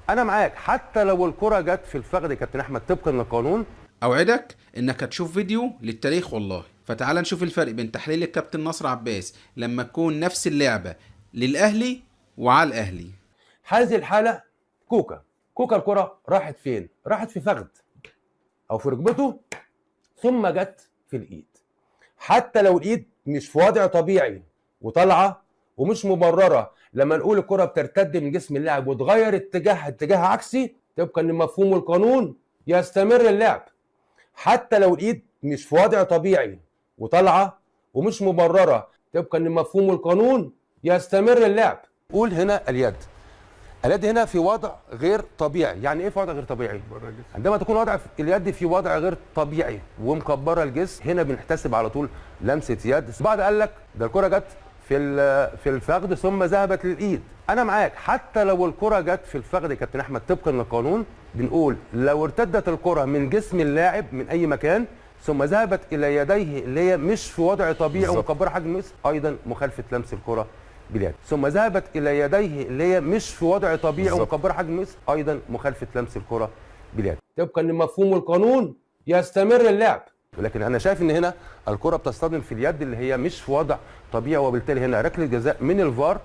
انا معاك حتى لو الكره جت في الفخذ يا كابتن احمد طبقا للقانون. اوعدك انك هتشوف فيديو للتاريخ والله. فتعال نشوف الفرق بين تحليل الكابتن نصر عباس لما تكون نفس اللعبة للاهلي وعلى الاهلي. هذه الحاله كوكا الكره راحت فين؟ راحت في فخذ او في ركبته ثم جت في الايد. حتى لو الايد مش في وضع طبيعي وطالعه ومش مبرره، لما نقول الكره بترتد من جسم اللاعب وتغير اتجاه عكسي طبقا لمفهوم القانون يستمر اللعب. حتى لو الايد مش في وضع طبيعي وطالعه ومش مبرره طبقا لمفهوم القانون يستمر اللعب. قول هنا اليد هنا في وضع غير طبيعي. يعني ايه في وضع غير طبيعي؟ عندما تكون اليد في وضع غير طبيعي ومكبره الجسم، هنا بنحتسب على طول لمسه يد. بعد قال لك ده الكره جت في الفخذ ثم ذهبت للايد. انا معاك حتى لو الكره جت في الفخذ يا كابتن احمد طبقا للقانون، بنقول لو ارتدت الكره من جسم اللاعب من اي مكان ثم ذهبت الى يديه اللي هي مش في وضع طبيعي ومكبره حجم الجسم، ايضا مخالفه لمس الكره باليد. ثم ذهبت الى يديه اللي هي مش في وضع طبيعي ومكبره حجم الجسم، ايضا مخالفه لمس الكره باليد. طبقا لمفهوم القانون يستمر اللعب. ولكن انا شايف ان هنا الكره بتصطدم في اليد اللي هي مش في وضع طبيعي، وبالتالي هنا ركله جزاء من الفار